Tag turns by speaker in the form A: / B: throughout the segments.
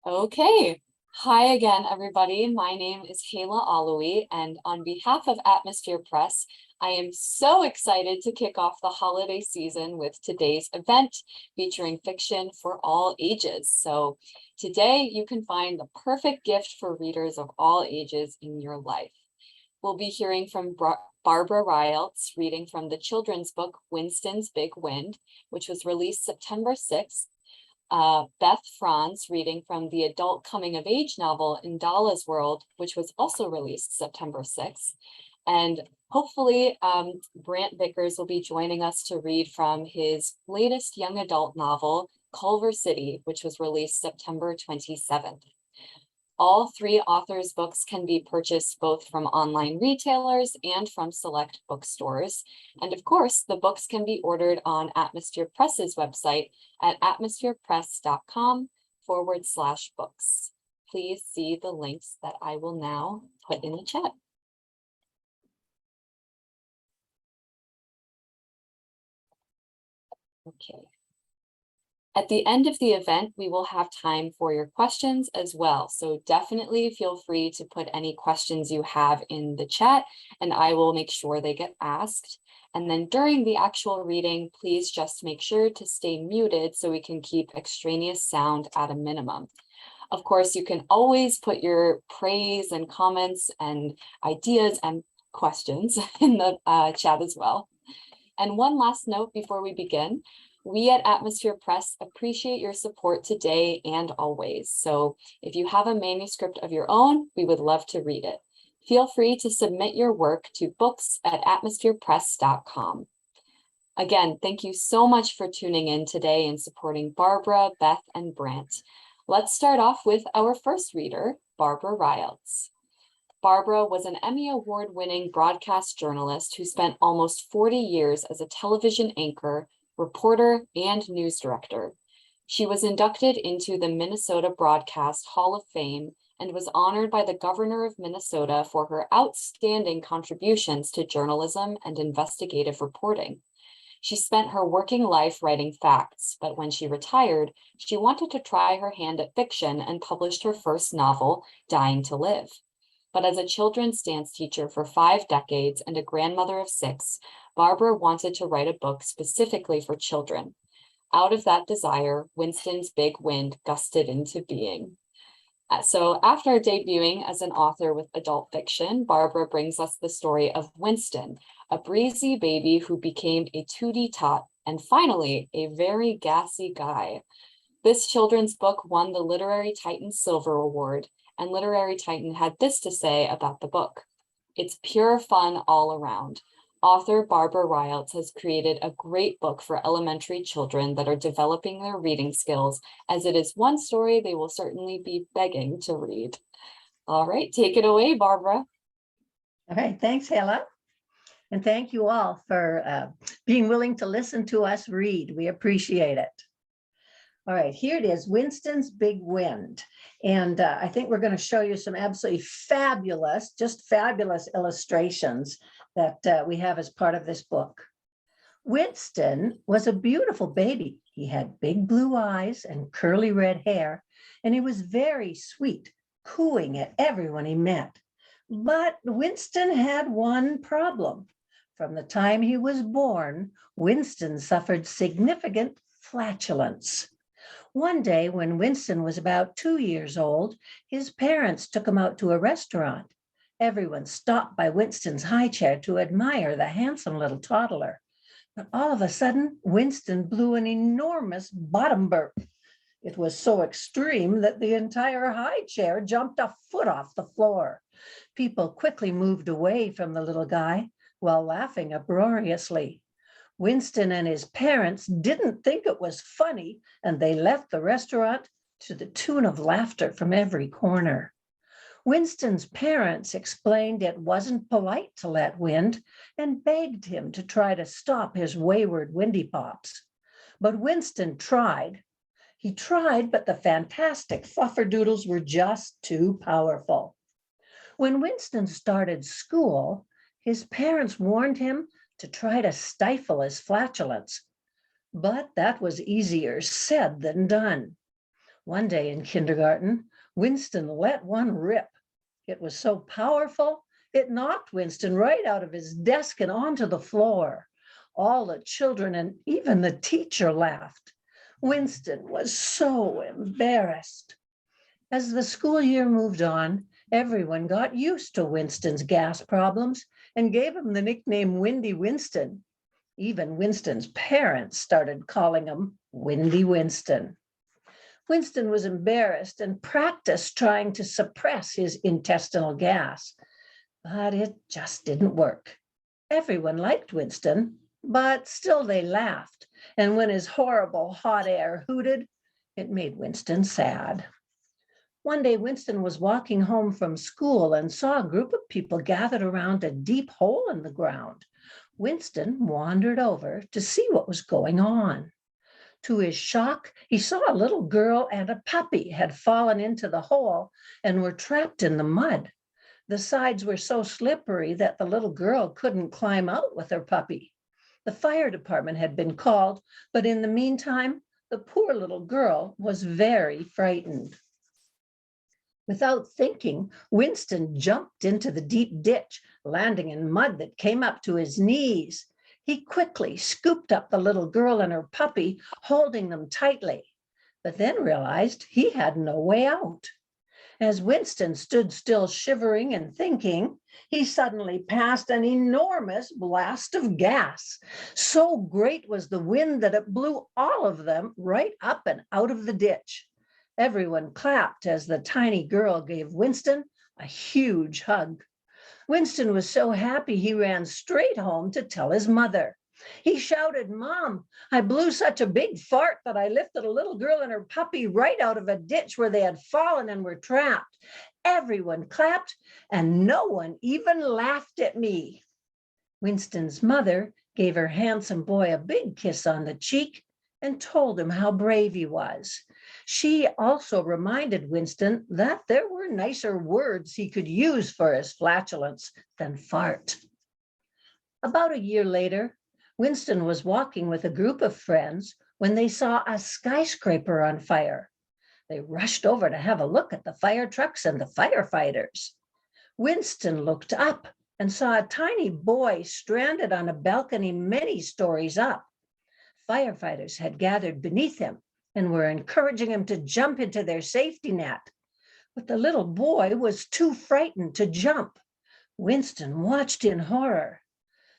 A: Okay. Hi again, everybody. My name is Hayla Alawi, and on behalf of Atmosphere Press, I am so excited to kick off the holiday season with today's event featuring fiction for all ages. So today you can find the perfect gift for readers of all ages in your life. We'll be hearing from Barbara Reyelts reading from the children's book, Winston's Big Wind, which was released September 6th. Beth Franz reading from the adult coming of age novel NDALLA'S World, which was also released September 6th. And hopefully Brant Vickers will be joining us to read from his latest young adult novel, Culver City, which was released September 27th. All three authors' books can be purchased both from online retailers and from select bookstores. And of course, the books can be ordered on Atmosphere Press's website at atmospherepress.com/books. Please see the links that I will now put in the chat. Okay. At the end of the event, we will have time for your questions as well. So definitely feel free to put any questions you have in the chat and I will make sure they get asked. And then during the actual reading, please just make sure to stay muted so we can keep extraneous sound at a minimum. Of course, you can always put your praise and comments and ideas and questions in the chat as well. And one last note before we begin. We at Atmosphere Press appreciate your support today and always. So if you have a manuscript of your own, we would love to read it. Feel free to submit your work to books@atmospherepress.com. Again, thank you so much for tuning in today and supporting Barbara, Beth, and Brant. Let's start off with our first reader, Barbara Reyelts. Barbara was an Emmy Award-winning broadcast journalist who spent almost 40 years as a television anchor, reporter, and news director. She was inducted into the Minnesota Broadcast Hall of Fame and was honored by the governor of Minnesota for her outstanding contributions to journalism and investigative reporting. She spent her working life writing facts, but when she retired, she wanted to try her hand at fiction and published her first novel, Dying to Live. But as a children's dance teacher for 5 decades and a grandmother of 6, Barbara wanted to write a book specifically for children. Out of that desire, Winston's Big Wind gusted into being. So after debuting as an author with adult fiction, Barbara brings us the story of Winston, a breezy baby who became a tootie tot and finally a very gassy guy. This children's book won the Literary Titan Silver Award, and Literary Titan had this to say about the book. It's pure fun all around. Author Barbara Reyelts has created a great book for elementary children that are developing their reading skills, as it is one story they will certainly be begging to read. All right, take it away, Barbara.
B: All right, thanks, Hela. And thank you all for being willing to listen to us read. We appreciate it. All right, here it is, Winston's Big Wind. And I think we're going to show you some absolutely fabulous, just fabulous illustrations that we have as part of this book. Winston was a beautiful baby. He had big blue eyes and curly red hair, and he was very sweet, cooing at everyone he met. But Winston had one problem. From the time he was born, Winston suffered significant flatulence. One day when Winston was about 2 years old, his parents took him out to a restaurant. Everyone stopped by Winston's high chair to admire the handsome little toddler. But all of a sudden, Winston blew an enormous bottom burp. It was so extreme that the entire high chair jumped a foot off the floor. People quickly moved away from the little guy while laughing uproariously. Winston and his parents didn't think it was funny, and they left the restaurant to the tune of laughter from every corner. Winston's parents explained it wasn't polite to let wind and begged him to try to stop his wayward windy pops. But Winston tried. He tried, but the fantastic flufferdoodles were just too powerful. When Winston started school, his parents warned him to try to stifle his flatulence. But that was easier said than done. One day in kindergarten, Winston let one rip. It was so powerful, it knocked Winston right out of his desk and onto the floor. All the children and even the teacher laughed. Winston was so embarrassed. As the school year moved on, everyone got used to Winston's gas problems and gave him the nickname Windy Winston. Even Winston's parents started calling him Windy Winston. Winston was embarrassed and practiced trying to suppress his intestinal gas, but it just didn't work. Everyone liked Winston, but still they laughed. And when his horrible hot air hooted, it made Winston sad. One day, Winston was walking home from school and saw a group of people gathered around a deep hole in the ground. Winston wandered over to see what was going on. To his shock, he saw a little girl and a puppy had fallen into the hole and were trapped in the mud. The sides were so slippery that the little girl couldn't climb out with her puppy. The fire department had been called, but in the meantime, the poor little girl was very frightened. Without thinking, Winston jumped into the deep ditch, landing in mud that came up to his knees. He quickly scooped up the little girl and her puppy, holding them tightly, but then realized he had no way out. As Winston stood still shivering and thinking, he suddenly passed an enormous blast of gas. So great was the wind that it blew all of them right up and out of the ditch. Everyone clapped as the tiny girl gave Winston a huge hug. Winston was so happy he ran straight home to tell his mother. He shouted, "Mom, I blew such a big fart that I lifted a little girl and her puppy right out of a ditch where they had fallen and were trapped. Everyone clapped and no one even laughed at me." Winston's mother gave her handsome boy a big kiss on the cheek and told him how brave he was. She also reminded Winston that there were nicer words he could use for his flatulence than fart. About a year later, Winston was walking with a group of friends when they saw a skyscraper on fire. They rushed over to have a look at the fire trucks and the firefighters. Winston looked up and saw a tiny boy stranded on a balcony many stories up. Firefighters had gathered beneath him and were encouraging him to jump into their safety net. But the little boy was too frightened to jump. Winston watched in horror.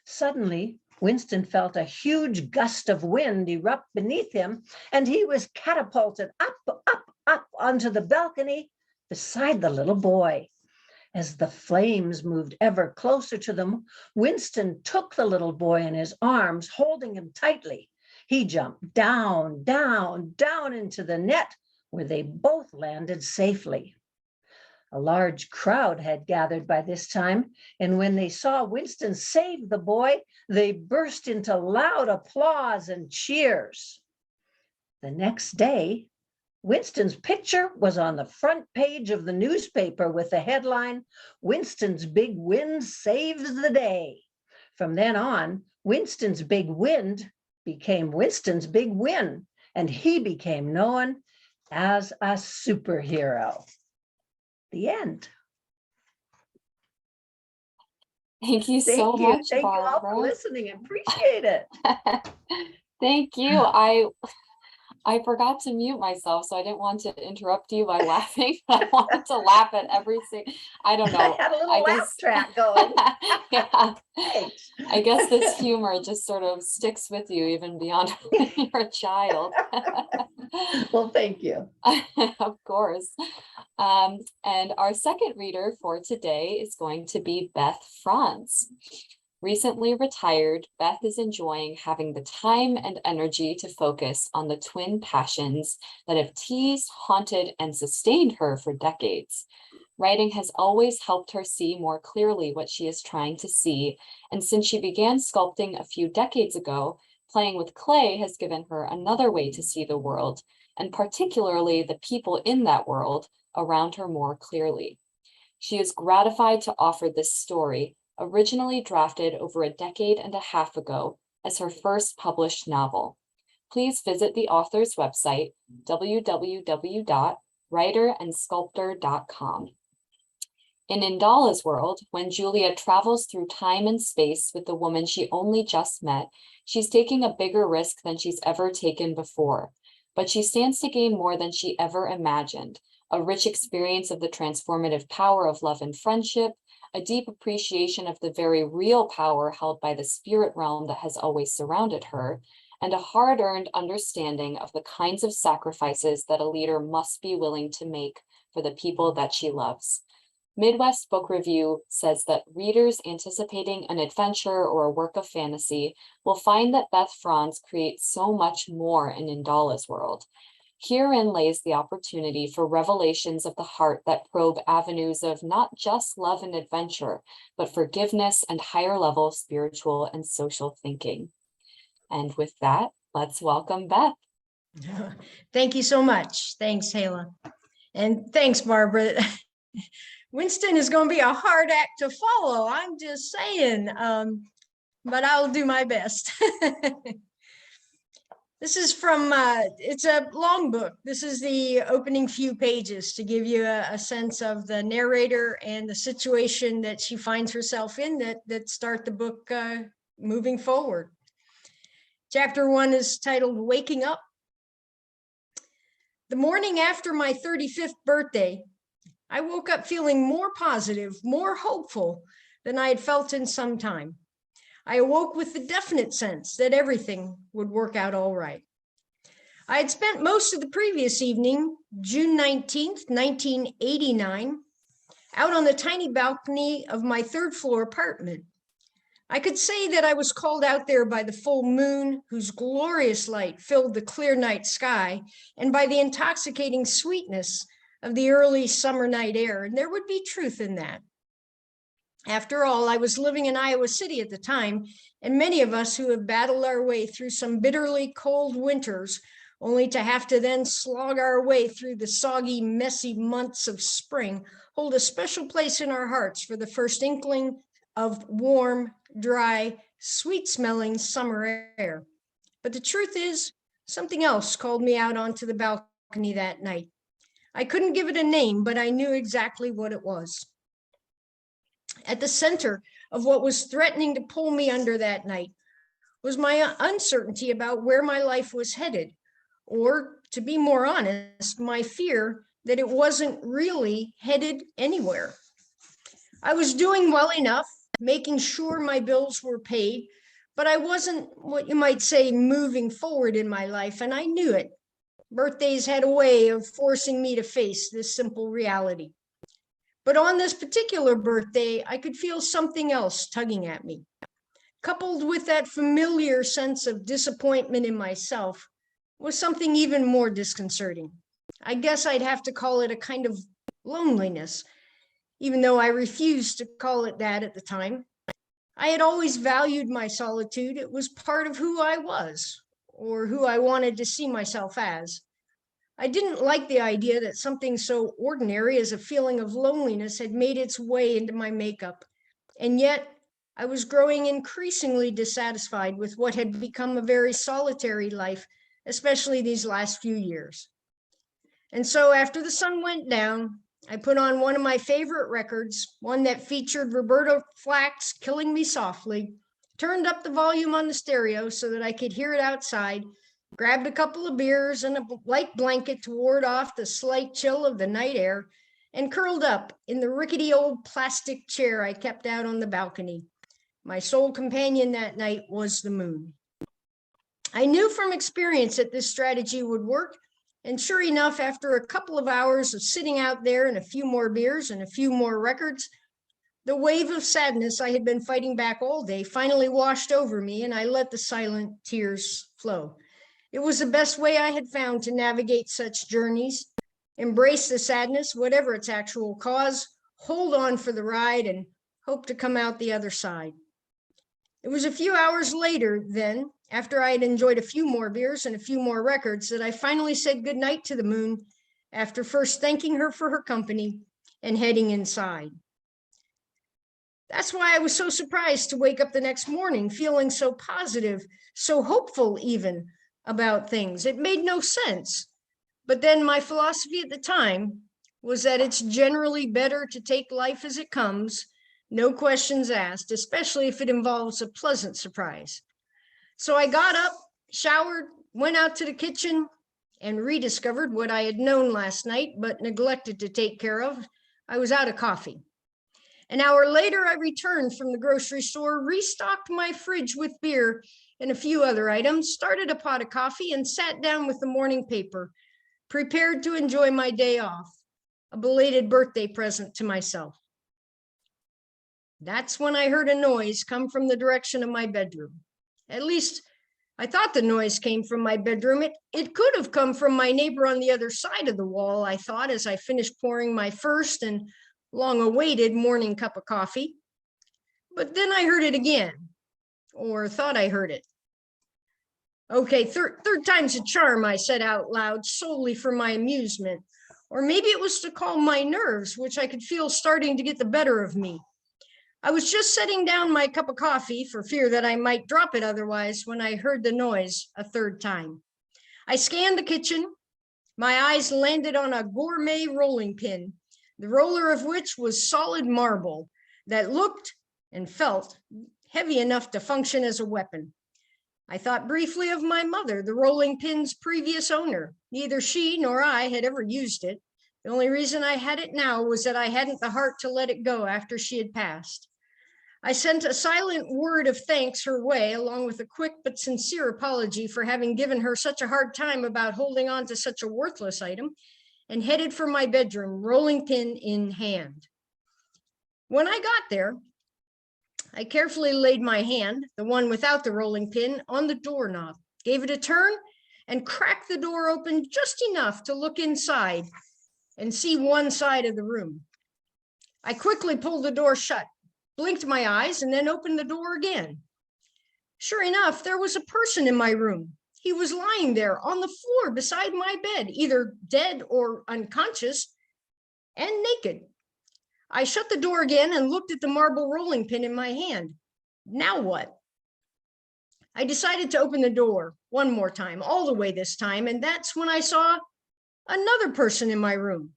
B: Suddenly, Winston felt a huge gust of wind erupt beneath him, and he was catapulted up onto the balcony beside the little boy. As the flames moved ever closer to them, Winston took the little boy in his arms, holding him tightly. He jumped down, down, down into the net, where they both landed safely. A large crowd had gathered by this time, and when they saw Winston save the boy, they burst into loud applause and cheers. The next day, Winston's picture was on the front page of the newspaper with the headline, "Winston's Big Wind Saves the Day." From then on, Winston's Big Wind became Winston's Big Win, and he became known as a superhero. The end.
A: Thank you so much,
B: Thank you all for
A: Barbara.
B: listening. Appreciate it.
A: Thank you. I forgot to mute myself, so I didn't want to interrupt you by laughing. But I wanted to laugh at everything. I don't know.
B: I had a little laugh track going.
A: Yeah.
B: Thanks.
A: I guess this humor just sort of sticks with you even beyond when you're a child.
B: Well, thank you.
A: Of course. And our second reader for today is going to be Beth Franz. Recently retired, Beth is enjoying having the time and energy to focus on the twin passions that have teased, haunted, and sustained her for decades. Writing has always helped her see more clearly what she is trying to see, and since she began sculpting a few decades ago, playing with clay has given her another way to see the world, and particularly the people in that world around her more clearly. She is gratified to offer this story, originally drafted over a decade and a half ago, as her first published novel. please visit the author's website, www.writerandsculptor.com. In NDALLA'S world, when Julia travels through time and space with the woman she only just met, she's taking a bigger risk than she's ever taken before. But she stands to gain more than she ever imagined: a rich experience of the transformative power of love and friendship, a deep appreciation of the very real power held by the spirit realm that has always surrounded her, and a hard-earned understanding of the kinds of sacrifices that a leader must be willing to make for the people that she loves. Midwest Book Review says that readers anticipating an adventure or a work of fantasy will find that Beth Franz creates so much more in NDALLA'S world. Herein lays the opportunity for revelations of the heart that probe avenues of not just love and adventure, but forgiveness and higher level spiritual and social thinking. And with that, let's welcome Beth.
C: Thank you so much. Thanks, Hala. And thanks, Barbara. Winston is going to be a hard act to follow. I'm just saying, but I'll do my best. This is from, it's a long book. This is the opening few pages to give you a sense of the narrator and the situation that she finds herself in that start the book moving forward. Chapter 1 is titled Waking Up. The morning after my 35th birthday, I woke up feeling more positive, more hopeful than I had felt in some time. I awoke with the definite sense that everything would work out all right. I had spent most of the previous evening, June 19th, 1989, out on the tiny balcony of my third floor apartment. I could say that I was called out there by the full moon, whose glorious light filled the clear night sky, and by the intoxicating sweetness of the early summer night air, and there would be truth in that. After all, I was living in Iowa City at the time, and many of us who have battled our way through some bitterly cold winters, only to have to then slog our way through the soggy, messy months of spring, hold a special place in our hearts for the first inkling of warm, dry, sweet-smelling summer air. But the truth is, something else called me out onto the balcony that night. I couldn't give it a name, but I knew exactly what it was. At the center of what was threatening to pull me under that night was my uncertainty about where my life was headed, or, to be more honest, my fear that it wasn't really headed anywhere. I was doing well enough, making sure my bills were paid, but I wasn't what you might say moving forward in my life, and I knew it. Birthdays had a way of forcing me to face this simple reality. But on this particular birthday, I could feel something else tugging at me. Coupled with that familiar sense of disappointment in myself was something even more disconcerting. I guess I'd have to call it a kind of loneliness, even though I refused to call it that at the time. I had always valued my solitude. It was part of who I was, or who I wanted to see myself as. I didn't like the idea that something so ordinary as a feeling of loneliness had made its way into my makeup. And yet, I was growing increasingly dissatisfied with what had become a very solitary life, especially these last few years. And so after the sun went down, I put on one of my favorite records, one that featured Roberta Flack's Killing Me Softly, turned up the volume on the stereo so that I could hear it outside, grabbed a couple of beers and a light blanket to ward off the slight chill of the night air, and curled up in the rickety old plastic chair I kept out on the balcony. My sole companion that night was the moon. I knew from experience that this strategy would work, and sure enough, after a couple of hours of sitting out there and a few more beers and a few more records, the wave of sadness I had been fighting back all day finally washed over me, and I let the silent tears flow. It was the best way I had found to navigate such journeys. Embrace the sadness, whatever its actual cause, hold on for the ride, and hope to come out the other side. It was a few hours later then, after I had enjoyed a few more beers and a few more records, that I finally said goodnight to the moon, after first thanking her for her company and heading inside. That's why I was so surprised to wake up the next morning feeling so positive, so hopeful even, about things. It made no sense. But then my philosophy at the time was that it's generally better to take life as it comes, no questions asked, especially if it involves a pleasant surprise. So I got up, showered, went out to the kitchen, and rediscovered what I had known last night, but neglected to take care of. I was out of coffee. An hour later, I returned from the grocery store, restocked my fridge with beer and a few other items, started a pot of coffee, and sat down with the morning paper, prepared to enjoy my day off, a belated birthday present to myself. That's when I heard a noise come from the direction of my bedroom. At least I thought the noise came from my bedroom. It could have come from my neighbor on the other side of the wall, I thought, as I finished pouring my first and long-awaited morning cup of coffee. But then I heard it again, or thought I heard it. Okay, third time's a charm, I said out loud, solely for my amusement. Or maybe it was to calm my nerves, which I could feel starting to get the better of me. I was just setting down my cup of coffee for fear that I might drop it otherwise when I heard the noise a third time. I scanned the kitchen. My eyes landed on a gourmet rolling pin, the roller of which was solid marble that looked and felt heavy enough to function as a weapon. I thought briefly of my mother, the rolling pin's previous owner. Neither she nor I had ever used it. The only reason I had it now was that I hadn't the heart to let it go after she had passed. I sent a silent word of thanks her way, along with a quick but sincere apology for having given her such a hard time about holding on to such a worthless item, and headed for my bedroom, rolling pin in hand. When I got there, I carefully laid my hand, the one without the rolling pin, on the doorknob, gave it a turn, and cracked the door open just enough to look inside and see one side of the room. I quickly pulled the door shut, blinked my eyes, and then opened the door again. Sure enough, there was a person in my room. He was lying there on the floor beside my bed, either dead or unconscious, and naked. I shut the door again and looked at the marble rolling pin in my hand. Now what? I decided to open the door one more time, all the way this time, and that's when I saw another person in my room.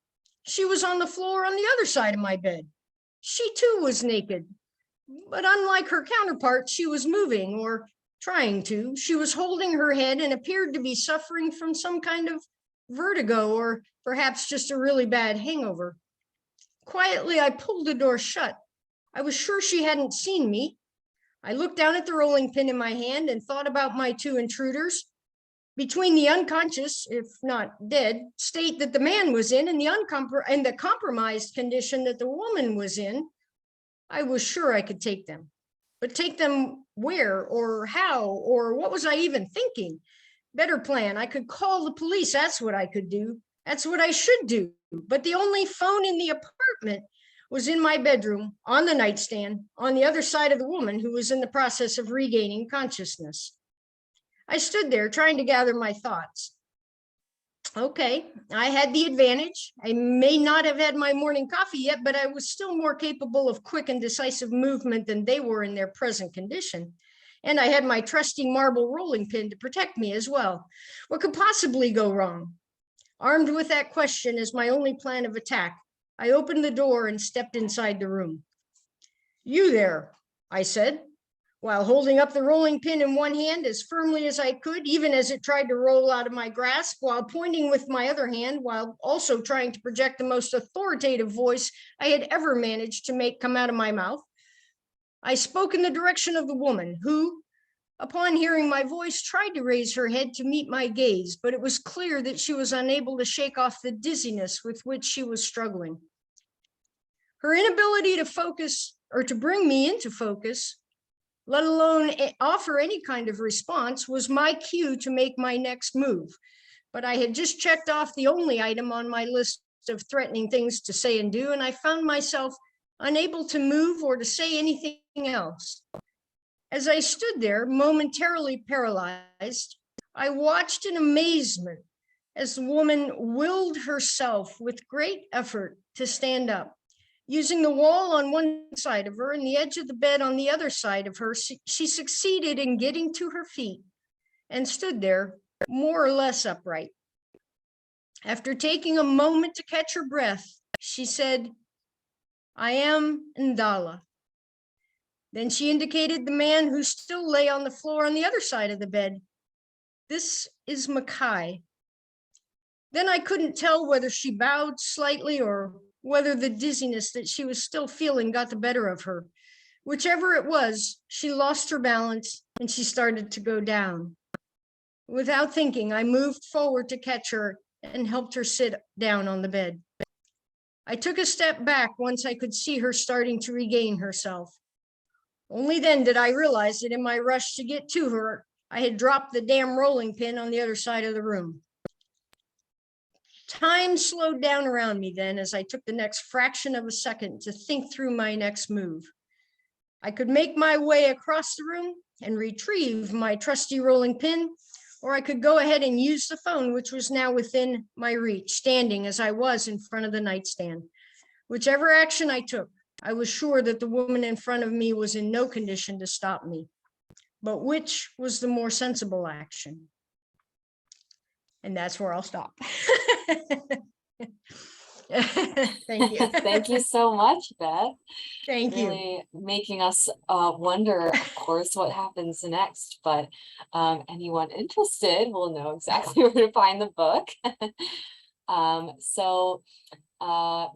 C: She was on the floor on the other side of my bed. She too was naked, but unlike her counterpart, she was moving, or trying to. She was holding her head and appeared to be suffering from some kind of vertigo, or perhaps just a really bad hangover. Quietly, I pulled the door shut. I was sure she hadn't seen me. I looked down at the rolling pin in my hand and thought about my two intruders. Between the unconscious, if not dead, state that the man was in and the compromised condition that the woman was in, I was sure I could take them. But take them where or how, or what was I even thinking? Better plan, I could call the police. That's what I could do. That's what I should do. But the only phone in the apartment was in my bedroom, on the nightstand, on the other side of the woman who was in the process of regaining consciousness. I stood there trying to gather my thoughts. Okay, I had the advantage. I may not have had my morning coffee yet, but I was still more capable of quick and decisive movement than they were in their present condition. And I had my trusty marble rolling pin to protect me as well. What could possibly go wrong? Armed with that question as my only plan of attack, I opened the door and stepped inside the room. "You there," I said, while holding up the rolling pin in one hand as firmly as I could, even as it tried to roll out of my grasp, while pointing with my other hand, while also trying to project the most authoritative voice I had ever managed to make come out of my mouth. I spoke in the direction of the woman who, upon hearing my voice, tried to raise her head to meet my gaze, but it was clear that she was unable to shake off the dizziness with which she was struggling. Her inability to focus, or to bring me into focus, let alone offer any kind of response, was my cue to make my next move. But I had just checked off the only item on my list of threatening things to say and do, and I found myself unable to move or to say anything else. As I stood there, momentarily paralyzed, I watched in amazement as the woman willed herself with great effort to stand up. Using the wall on one side of her and the edge of the bed on the other side of her, she succeeded in getting to her feet and stood there more or less upright. After taking a moment to catch her breath, she said, "I am NDALLA." Then she indicated the man who still lay on the floor on the other side of the bed. "This is Mackay." Then I couldn't tell whether she bowed slightly or whether the dizziness that she was still feeling got the better of her. Whichever it was, she lost her balance and she started to go down. Without thinking, I moved forward to catch her and helped her sit down on the bed. I took a step back once I could see her starting to regain herself. Only then did I realize that in my rush to get to her, I had dropped the damn rolling pin on the other side of the room. Time slowed down around me then as I took the next fraction of a second to think through my next move. I could make my way across the room and retrieve my trusty rolling pin, or I could go ahead and use the phone, which was now within my reach, standing as I was in front of the nightstand. Whichever action I took, I was sure that the woman in front of me was in no condition to stop me. But which was the more sensible action? And that's where I'll stop. Thank you.
A: Thank you so much, Beth.
C: Thank you.
A: Really making us wonder, of course, what happens next. But anyone interested will know exactly where to find the book.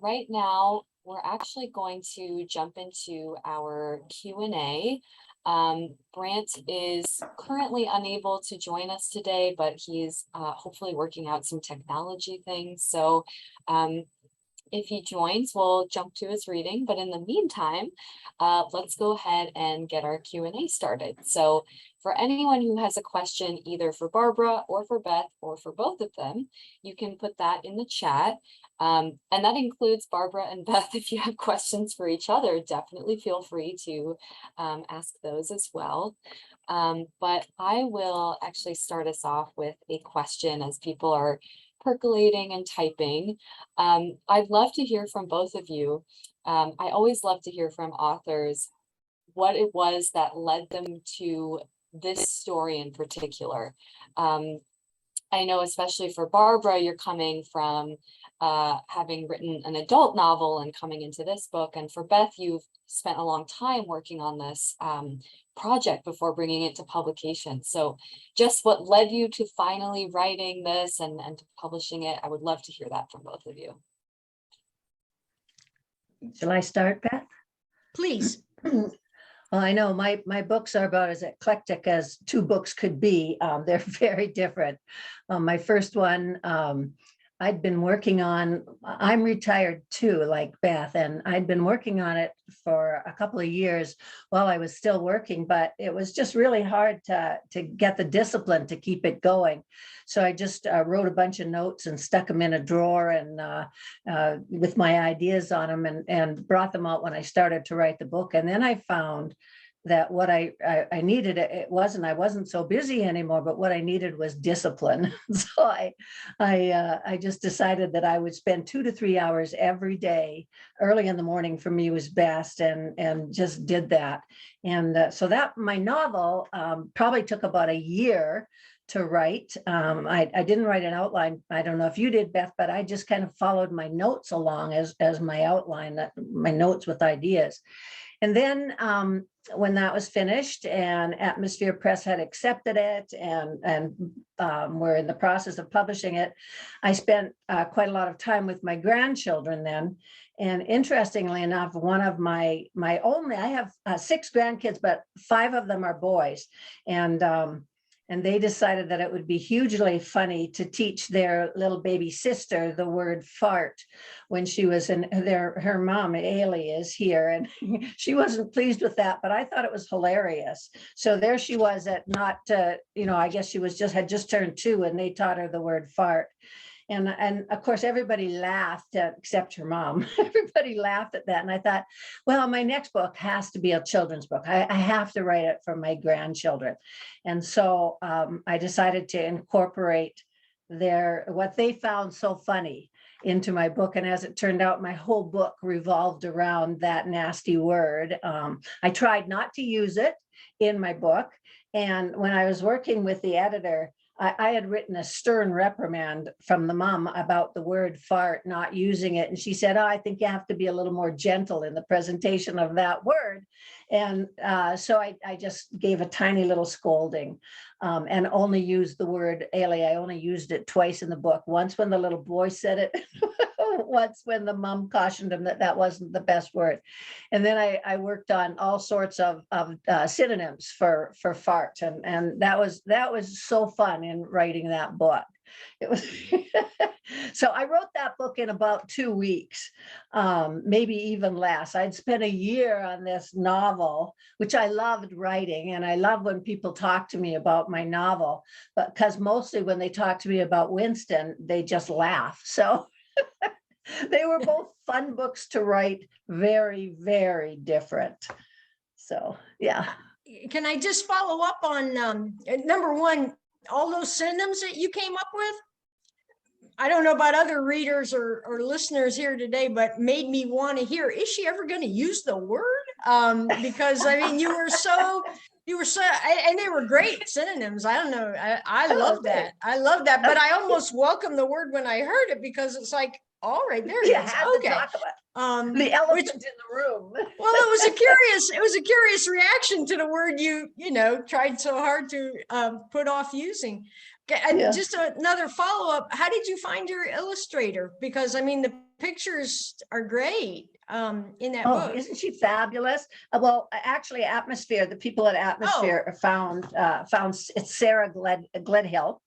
A: Right now, we're actually going to jump into our Q&A. Brant is currently unable to join us today, but he's hopefully working out some technology things. So if he joins, we'll jump to his reading. But in the meantime, let's go ahead and get our Q&A started. So for anyone who has a question, either for Barbara or for Beth or for both of them, you can put that in the chat. And that includes Barbara and Beth. If you have questions for each other, definitely feel free to ask those as well. But I will actually start us off with a question as people are percolating and typing. I'd love to hear from both of you. I always love to hear from authors what it was that led them to this story in particular. I know especially for Barbara, you're coming from having written an adult novel and coming into this book. And for Beth, you've spent a long time working on this project before bringing it to publication. So just what led you to finally writing this and to publishing it, I would love to hear that from both of you.
B: Shall I start, Beth?
C: Please.
B: Well, I know my books are about as eclectic as two books could be. They're very different. My first one, I'd been working on, I'm retired too, like Beth, and I'd been working on it for a couple of years while I was still working, but it was just really hard to get the discipline to keep it going. So I just wrote a bunch of notes and stuck them in a drawer and with my ideas on them and brought them out when I started to write the book. And then I found that what I needed, I wasn't so busy anymore, but what I needed was discipline. So I just decided that I would spend 2 to 3 hours every day. Early in the morning for me was best, and just did that. And so that my novel probably took about a year to write. I didn't write an outline. I don't know if you did, Beth, but I just kind of followed my notes along as my outline, my notes with ideas. And then when that was finished and Atmosphere Press had accepted it and we're in the process of publishing it, I spent quite a lot of time with my grandchildren then. And interestingly enough, one of I have 6 grandkids, but 5 of them are boys. And they decided that it would be hugely funny to teach their little baby sister the word fart when she was in her mom, Ailey, is here. And she wasn't pleased with that, but I thought it was hilarious. So there she was at I guess she had just turned 2 and they taught her the word fart. And of course, everybody laughed except her mom. Everybody laughed at that. And I thought, well, my next book has to be a children's book. I have to write it for my grandchildren. And so I decided to incorporate what they found so funny into my book. And as it turned out, my whole book revolved around that nasty word. I tried not to use it in my book. And when I was working with the editor, I had written a stern reprimand from the mom about the word fart, not using it. And she said, oh, I think you have to be a little more gentle in the presentation of that word. And so I just gave a tiny little scolding and only used the word "ele." I only used it twice in the book. Once when the little boy said it, once when the mom cautioned him that that wasn't the best word. And then I worked on all sorts of synonyms for fart. And that was so fun in writing that book. It was so I wrote that book in about 2 weeks, maybe even less. I'd spent a year on this novel, which I loved writing, and I love when people talk to me about my novel, but because mostly when they talk to me about Winston, they just laugh. So they were both fun books to write, very, very different. So yeah.
C: Can I just follow up on number one, all those synonyms that you came up with? I don't know about other readers or listeners here today, but made me want to hear, is she ever going to use the word? Because I mean, you were so, and they were great synonyms. I don't know. I love that. I love that. But I almost welcomed the word when I heard it, because it's like, all right, there it is. Okay.
B: The elephant in the room.
C: Well, it was a curious reaction to the word you tried so hard to put off using.
B: Yeah.
C: Just another follow-up. How did you find your illustrator? Because I mean, the pictures are great in that book.
B: Isn't she fabulous? Well, actually, Atmosphere, the people at Atmosphere found it's Sarah Gledhill,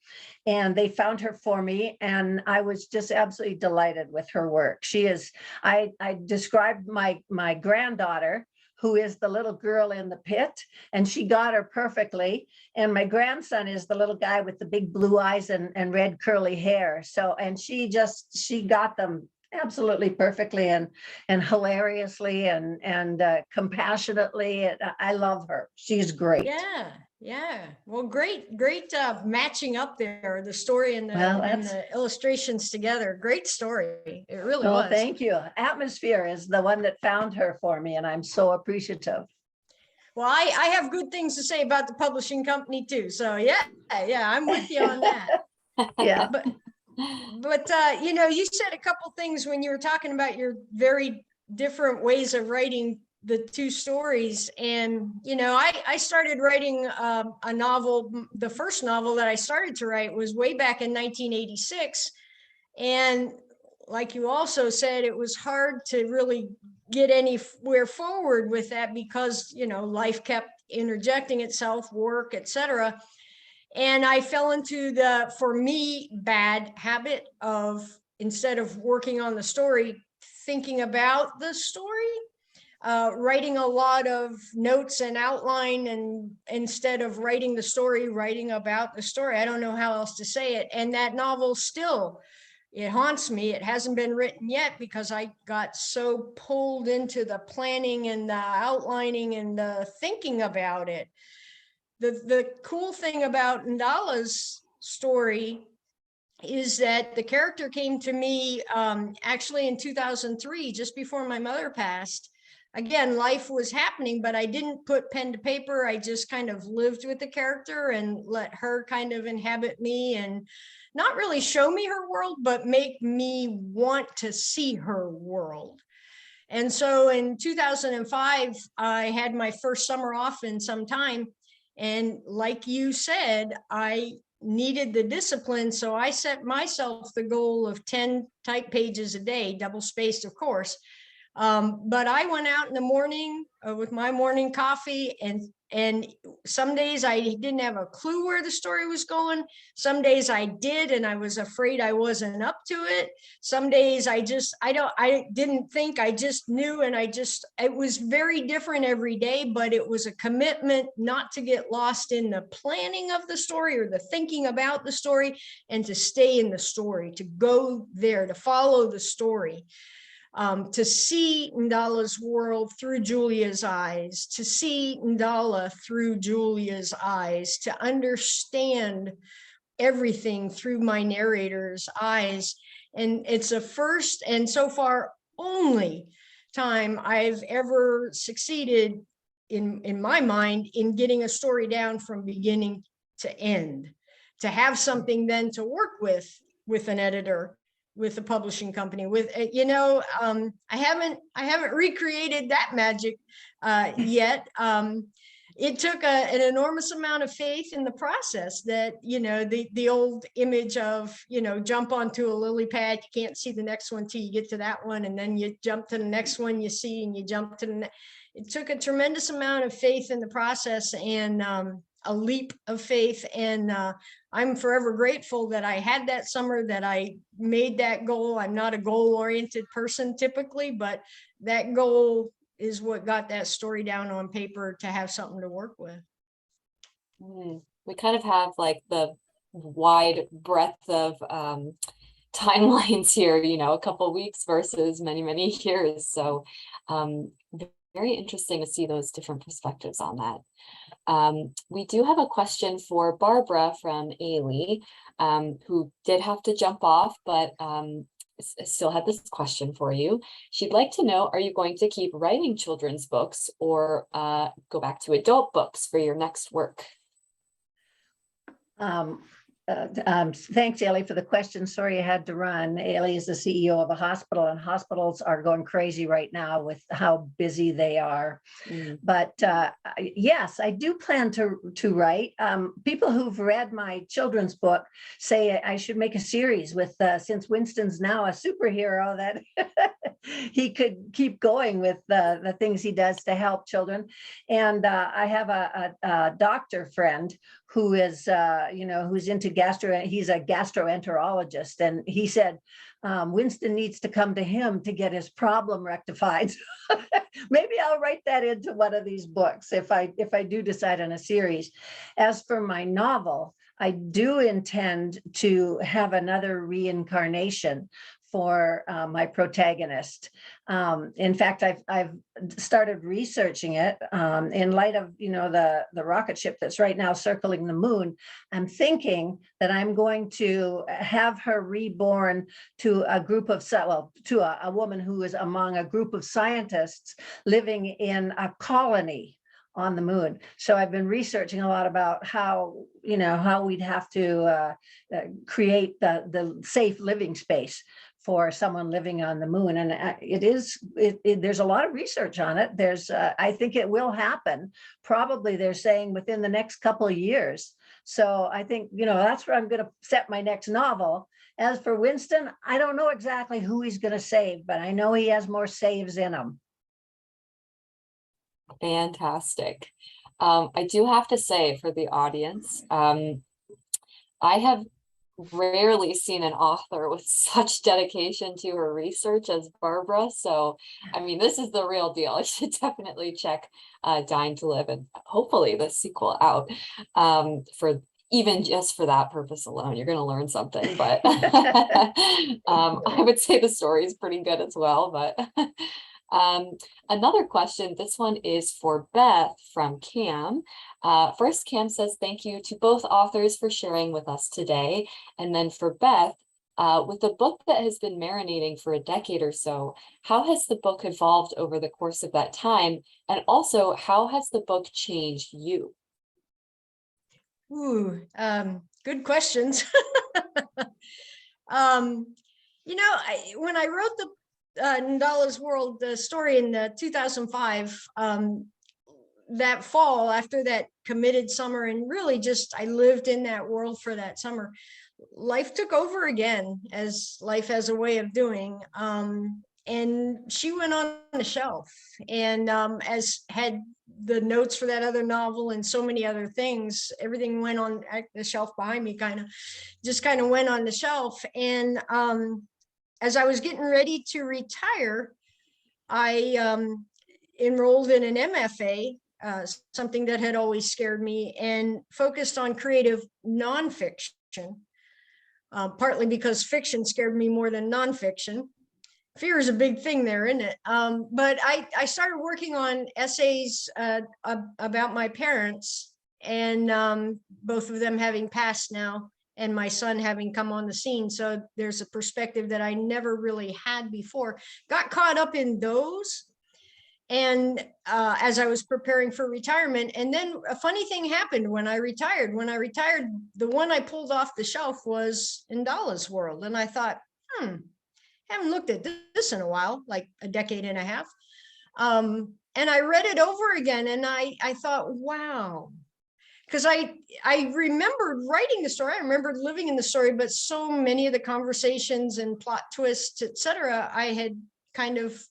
B: and they found her for me, and I was just absolutely delighted with her work. She is. I described my granddaughter, who is the little girl in the pit, and she got her perfectly. And my grandson is the little guy with the big blue eyes and red curly hair. So, and she got them absolutely perfectly and hilariously and compassionately. I love her. She's great.
C: Yeah. Well, great matching up there, the story and the illustrations together. Great story. It really was.
B: Thank you. Atmosphere is the one that found her for me, and I'm so appreciative.
C: Well, I have good things to say about the publishing company too. So yeah, I'm with you on that.
B: Yeah.
C: But you said a couple things when you were talking about your very different ways of writing the two stories. And, I started writing a novel. The first novel that I started to write was way back in 1986. And like you also said, it was hard to really get anywhere forward with that because, life kept interjecting itself, work, etc. And I fell into the, for me, bad habit of, instead of working on the story, thinking about the story, writing a lot of notes and outline, and instead of writing the story, writing about the story. I don't know how else to say it. And that novel still, it haunts me. It hasn't been written yet because I got so pulled into the planning and the outlining and the thinking about it. The cool thing about NDALLA'S story is that the character came to me actually in 2003, just before my mother passed. Again, life was happening, but I didn't put pen to paper. I just kind of lived with the character and let her kind of inhabit me and not really show me her world, but make me want to see her world. And so in 2005, I had my first summer off in some time. And like you said, I needed the discipline. So I set myself the goal of 10 type pages a day, double spaced, of course. But I went out in the morning with my morning coffee, and some days I didn't have a clue where the story was going. Some days I did, and I was afraid I wasn't up to it. Some days I didn't think, I just knew. And it was very different every day, but it was a commitment not to get lost in the planning of the story or the thinking about the story, and to stay in the story, to go there, to follow the story. To see NDALLA'S world through Julia's eyes, to see NDALLA through Julia's eyes, to understand everything through my narrator's eyes. And it's a first and so far only time I've ever succeeded in my mind in getting a story down from beginning to end, to have something then to work with an editor, with a publishing company, with, I haven't recreated that magic yet. It took an enormous amount of faith in the process that, the old image of, jump onto a lily pad, you can't see the next one till you get to that one. And then you jump to the next one you see, and you jump to the next. It took a tremendous amount of faith in the process, and a leap of faith. And I'm forever grateful that I had that summer, that I made that goal. I'm not a goal-oriented person typically, but that goal is what got that story down on paper to have something to work with.
A: We kind of have like the wide breadth of timelines here, a couple of weeks versus many, many years. So very interesting to see those different perspectives on that. We do have a question for Barbara from Ailey, who did have to jump off, but still had this question for you. She'd like to know, are you going to keep writing children's books or go back to adult books for your next work?
B: Thanks, Ailey, for the question. Sorry you had to run. Ailey is the CEO of a hospital, and hospitals are going crazy right now with how busy they are. But yes, I do plan to write. People who've read my children's book say I should make a series with, since Winston's now a superhero, that he could keep going with the things he does to help children. And I have a doctor friend who is, who's into he's a gastroenterologist. And he said, Winston needs to come to him to get his problem rectified. Maybe I'll write that into one of these books if I do decide on a series. As for my novel, I do intend to have another reincarnation for my protagonist. In fact, I've started researching it in light of the rocket ship that's right now circling the moon. I'm thinking that I'm going to have her reborn to a group of a woman who is among a group of scientists living in a colony on the moon. So I've been researching a lot about how we'd have to create the safe living space for someone living on the moon. And there's a lot of research on it. I think it will happen. Probably they're saying within the next couple of years. So I think, that's where I'm going to set my next novel. As for Winston, I don't know exactly who he's going to save, but I know he has more saves in him.
A: Fantastic. I do have to say for the audience, I have rarely seen an author with such dedication to her research as Barbara. So, this is the real deal. I should definitely check Dying to Live and hopefully the sequel out for even just for that purpose alone. You're going to learn something, but I would say the story is pretty good as well. But another question, this one is for Beth from Cam. First, Cam says, thank you to both authors for sharing with us today. And then for Beth, with a book that has been marinating for a decade or so, how has the book evolved over the course of that time? And also, how has the book changed you?
C: Ooh, good questions. When I wrote the NDALLA'S World, the story in 2005, that fall, after that committed summer, and really just I lived in that world for that summer, life took over again, as life has a way of doing. And she went on the shelf, and as had the notes for that other novel and so many other things, everything went on the shelf behind me, kind of went on the shelf. And as I was getting ready to retire, I enrolled in an MFA, something that had always scared me, and focused on creative nonfiction, partly because fiction scared me more than nonfiction. Fear is a big thing there, isn't it? But I started working on essays about my parents, and both of them having passed now, and my son having come on the scene. So there's a perspective that I never really had before. Got caught up in those. and as I was preparing for retirement. And then a funny thing happened when I retired. When I retired, the one I pulled off the shelf was NDALLA'S World. And I thought, haven't looked at this in a while, like a decade and a half. And I read it over again, and I thought, wow, because I remembered writing the story. I remembered living in the story, but so many of the conversations and plot twists, etc., I had kind of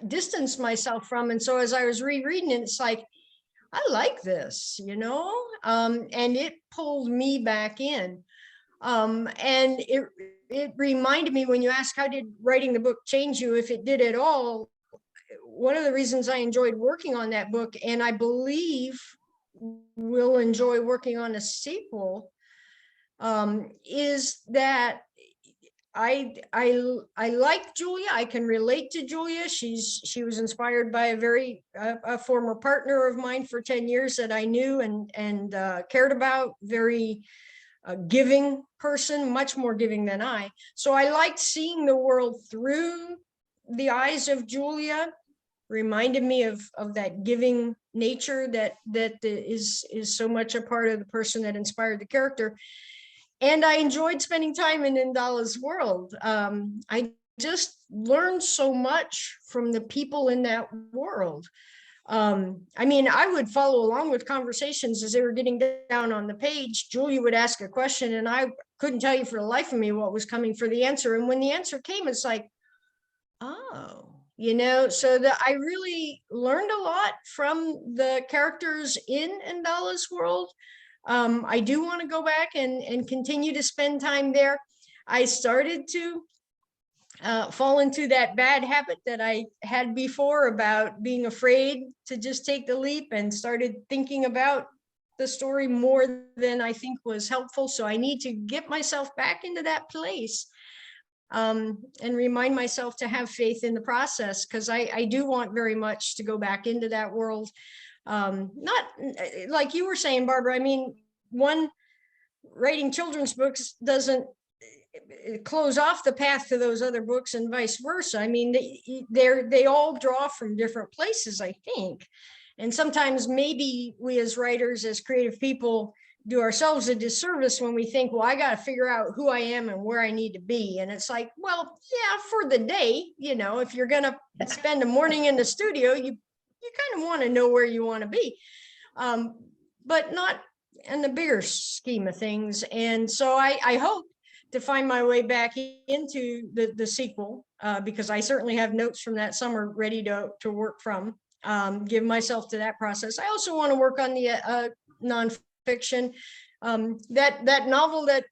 C: distanced myself from. And so as I was rereading it, it's like, I like this, you know, and it pulled me back in. And it reminded me, when you ask, how did writing the book change you, if it did at all, one of the reasons I enjoyed working on that book, and I believe will enjoy working on a sequel, is that I like Julia. I can relate to Julia. She was inspired by a former partner of mine for 10 years that I knew and cared about. Very giving person, much more giving than I. So I liked seeing the world through the eyes of Julia. Reminded me of that giving nature that is so much a part of the person that inspired the character. And I enjoyed spending time in NDALLA'S world. I just learned so much from the people in that world. I mean, I would follow along with conversations as they were getting down on the page. Julia would ask a question, and I couldn't tell you for the life of me what was coming for the answer. And when the answer came, it's like, oh, you know, so that I really learned a lot from the characters in NDALLA'S world. I do want to go back and continue to spend time there. I started to fall into that bad habit that I had before about being afraid to just take the leap, and started thinking about the story more than I think was helpful. So I need to get myself back into that place. And remind myself to have faith in the process, because I do want very much to go back into that world. Not like you were saying, Barbara, I mean, one, writing children's books doesn't close off the path to those other books, and vice versa. I mean, they all draw from different places, I think. And sometimes maybe we as writers, as creative people, do ourselves a disservice when we think, well, I got to figure out who I am and where I need to be. And it's like, well, yeah, for the day, you know, if you're going to spend a morning in the studio, you kind of want to know where you want to be, but not in the bigger scheme of things. And so I hope to find my way back into the sequel, because I certainly have notes from that summer ready to work from, give myself to that process. I also want to work on the nonfiction, that novel that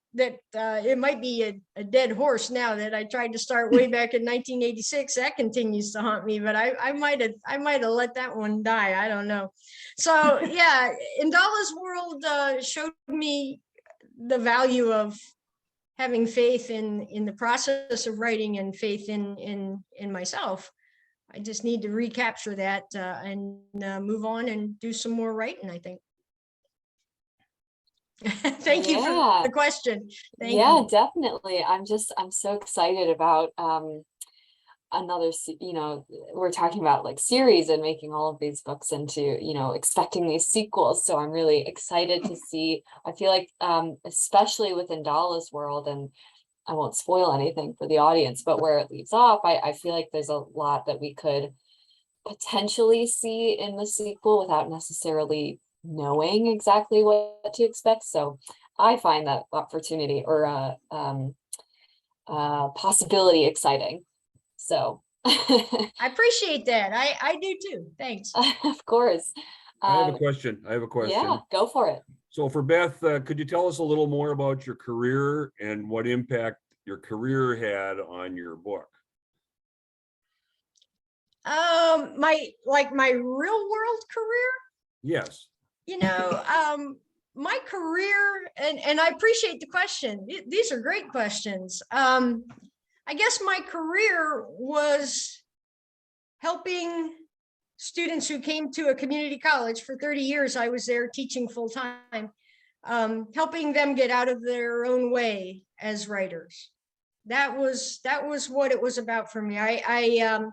C: it might be a dead horse now, that I tried to start way back in 1986. That continues to haunt me, but I might have let that one die. I don't know. So yeah, NDALLA'S world showed me the value of having faith in the process of writing, and faith in myself. I just need to recapture that and move on and do some more writing, I think. Thank you for the question. Thank you.
A: Definitely. I'm so excited about another, you know, we're talking about like series and making all of these books into, you know, expecting these sequels. So I'm really excited to see. I feel like especially with NDALLA'S world, and I won't spoil anything for the audience, but where it leaves off, I feel like there's a lot that we could potentially see in the sequel without necessarily knowing exactly what to expect. So I find that opportunity or possibility exciting. So
C: I appreciate that. I do too. Thanks.
A: Of course.
D: I have a question.
A: Yeah, go for it.
D: So for Beth, could you tell us a little more about your career and what impact your career had on your book?
C: My real world career?
D: Yes.
C: You know, my career, and I appreciate the question. These are great questions. I guess my career was helping students who came to a community college. For 30 years, I was there teaching full time, helping them get out of their own way as writers. That was what it was about for me. I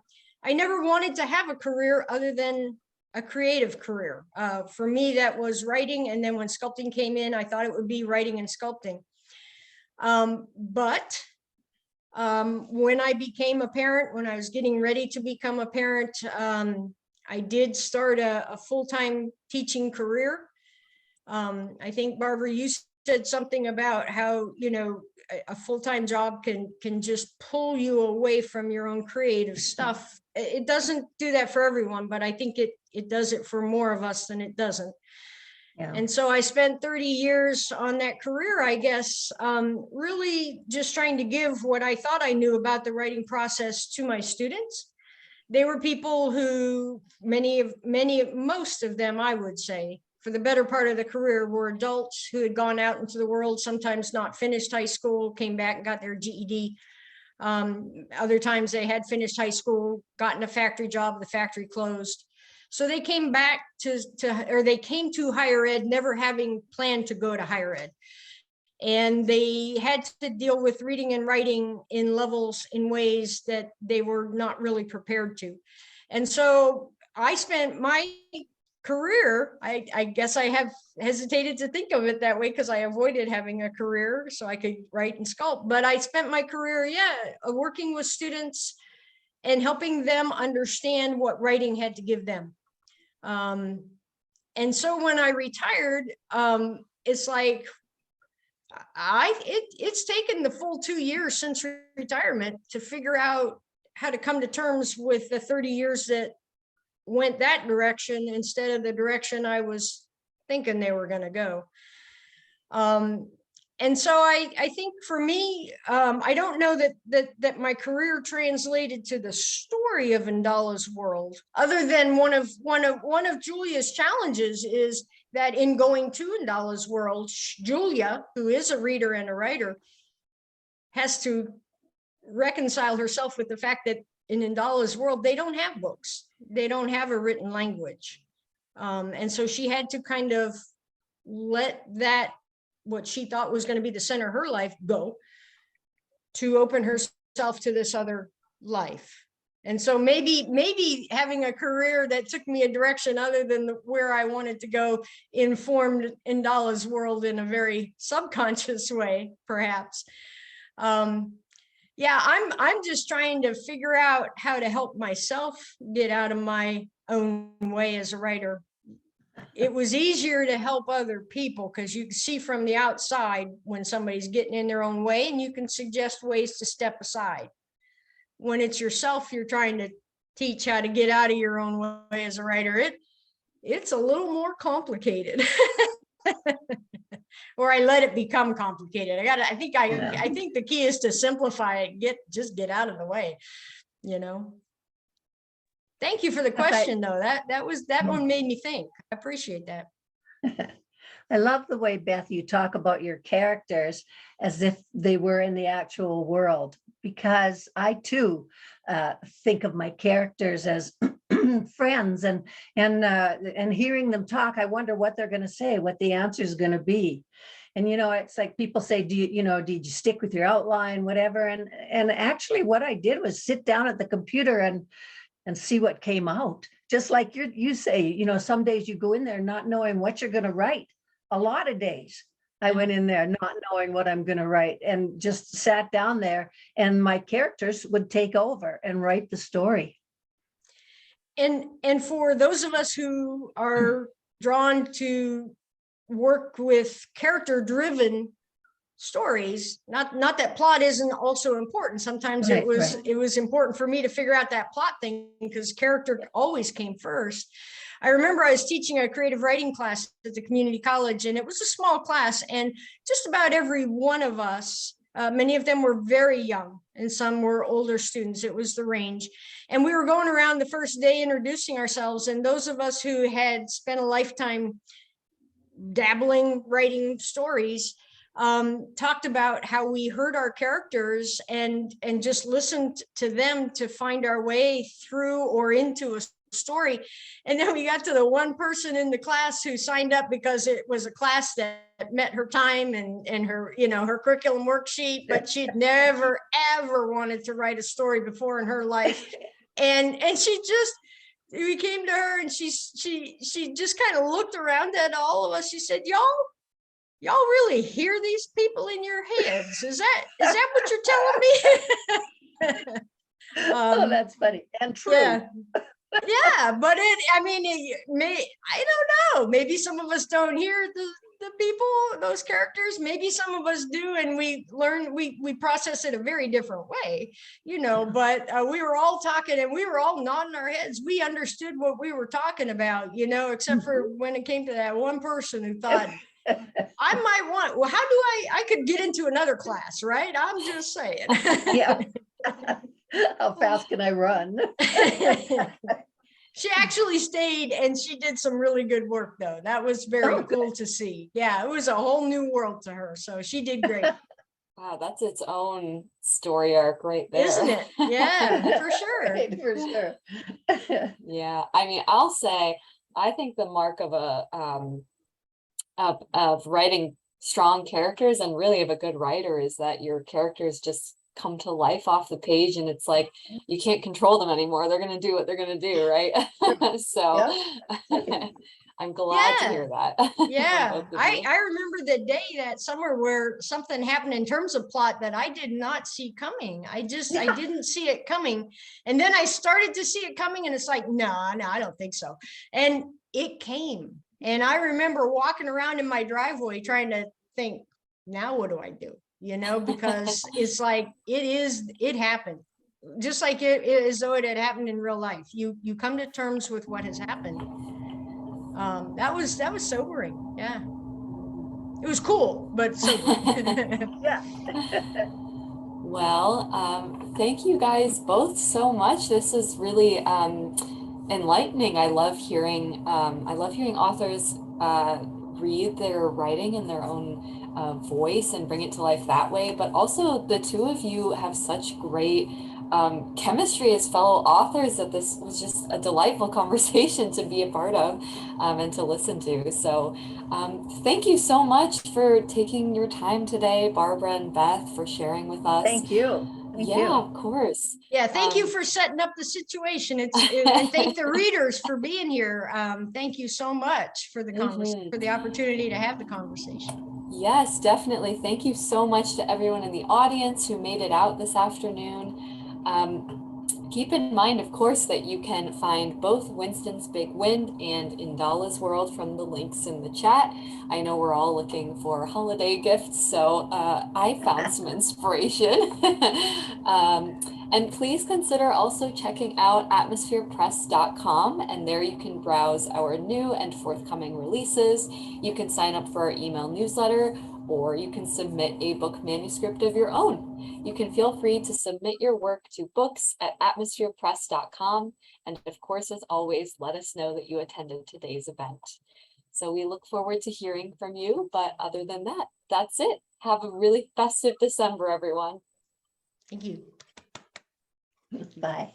C: I never wanted to have a career other than a creative career. For me, that was writing. And then when sculpting came in, I thought it would be writing and sculpting. But when I became a parent, when I was getting ready to become a parent, I did start a full-time teaching career. I think, Barbara, you said something about how, you know, a full-time job can just pull you away from your own creative stuff. It doesn't do that for everyone, but I think it does it for more of us than it doesn't.
B: Yeah.
C: And so I spent 30 years on that career, I guess, really just trying to give what I thought I knew about the writing process to my students. They were people who most of them, I would say, for the better part of the career, were adults who had gone out into the world, sometimes not finished high school, came back and got their GED. Other times they had finished high school, gotten a factory job, the factory closed. So they came back or they came to higher ed, never having planned to go to higher ed. And they had to deal with reading and writing in levels, in ways that they were not really prepared to. And so I spent my career, I guess I have hesitated to think of it that way because I avoided having a career so I could write and sculpt. But I spent my career, working with students and helping them understand what writing had to give them. And so when I retired, it's like, it's taken the full 2 years since retirement to figure out how to come to terms with the 30 years that went that direction instead of the direction I was thinking they were going to go. And so I think for me, I don't know that my career translated to the story of NDALLA'S world, other than one of Julia's challenges is that in going to NDALLA'S world, Julia, who is a reader and a writer, has to reconcile herself with the fact that in NDALLA'S world, they don't have books. They don't have a written language. And so she had to kind of let that, what she thought was going to be the center of her life, go to open herself to this other life. And so maybe having a career that took me a direction other than where I wanted to go informed NDALLA'S world in a very subconscious way, perhaps. Yeah, I'm just trying to figure out how to help myself get out of my own way as a writer. It was easier to help other people because you can see from the outside when somebody's getting in their own way, and you can suggest ways to step aside. When it's yourself, you're trying to teach how to get out of your own way as a writer. It's a little more complicated. Or I let it become complicated. I think the key is to simplify it, just get out of the way, you know. Thank you for the question, though. That one made me think. I appreciate that.
B: I love the way, Beth, you talk about your characters as if they were in the actual world, because I too think of my characters as friends, and hearing them talk, I wonder what they're going to say, what the answer is going to be. And, you know, it's like people say, did you stick with your outline, whatever? And actually what I did was sit down at the computer and see what came out. Just like you say, you know, some days you go in there not knowing what you're going to write. A lot of days I went in there not knowing what I'm going to write, and just sat down there, and my characters would take over and write the story.
C: And for those of us who are drawn to work with character-driven stories, not that plot isn't also important. Sometimes it was important for me to figure out that plot thing because character always came first. I remember I was teaching a creative writing class at the community college, and it was a small class, and just about every one of us, many of them were very young and some were older students. It was the range. And we were going around the first day introducing ourselves, and those of us who had spent a lifetime dabbling writing stories talked about how we heard our characters and just listened to them to find our way through or into a story. And then we got to the one person in the class who signed up because it was a class that met her time and her, you know, her curriculum worksheet, but she'd never ever wanted to write a story before in her life. And we came to her and she just kind of looked around at all of us. She said, y'all really hear these people in your heads? Is that what you're telling me?
B: Oh, that's funny and true.
C: Yeah. Yeah, but I don't know. Maybe some of us don't hear the people, those characters. Maybe some of us do, and we process it a very different way, but we were all talking and we were all nodding our heads. We understood what we were talking about, except for when it came to that one person who thought, I might want, well, how do I could get into another class, right? I'm just saying.
B: Yeah. How fast can I run?
C: She actually stayed and she did some really good work though. That was very cool to see. Yeah, it was a whole new world to her. So she did great.
A: Wow, that's its own story arc right there.
C: Isn't it? Yeah, for sure.
B: Right, for sure.
A: Yeah, I mean, I'll say, I think the mark of of writing strong characters and really of a good writer is that your characters just come to life off the page, and it's like you can't control them anymore. They're going to do what they're going to do, right? So I'm glad to hear that.
C: Yeah, I remember the day that summer where something happened in terms of plot that I did not see coming. I didn't see it coming. And then I started to see it coming and it's like, no, I don't think so. And it came. And I remember walking around in my driveway trying to think, now what do I do? Because it's like, it happened. Just like it as though it had happened in real life. You come to terms with what has happened. That was sobering. Yeah. It was cool, but sobering.
B: Yeah.
A: Well, thank you guys both so much. This is really enlightening. I love hearing authors read their writing in their own voice and bring it to life that way. But also the two of you have such great chemistry as fellow authors that this was just a delightful conversation to be a part of and to listen to. So thank you so much for taking your time today, Barbara and Beth, for sharing with us.
B: Thank you. Thank you.
A: Of course.
C: Yeah, thank you for setting up the situation. And thank the readers for being here. Thank you so much for the conversation, for the opportunity to have the conversation.
A: Yes, definitely. Thank you so much to everyone in the audience who made it out this afternoon. Keep in mind, of course, that you can find both Winston's Big Wind and NDALLA'S World from the links in the chat. I know we're all looking for holiday gifts, so I found some inspiration. And please consider also checking out atmospherepress.com, and there you can browse our new and forthcoming releases. You can sign up for our email newsletter, or you can submit a book manuscript of your own. You can feel free to submit your work to books@atmospherepress.com. And of course, as always, let us know that you attended today's event. So we look forward to hearing from you. But other than that, that's it. Have a really festive December, everyone.
C: Thank you.
B: Bye.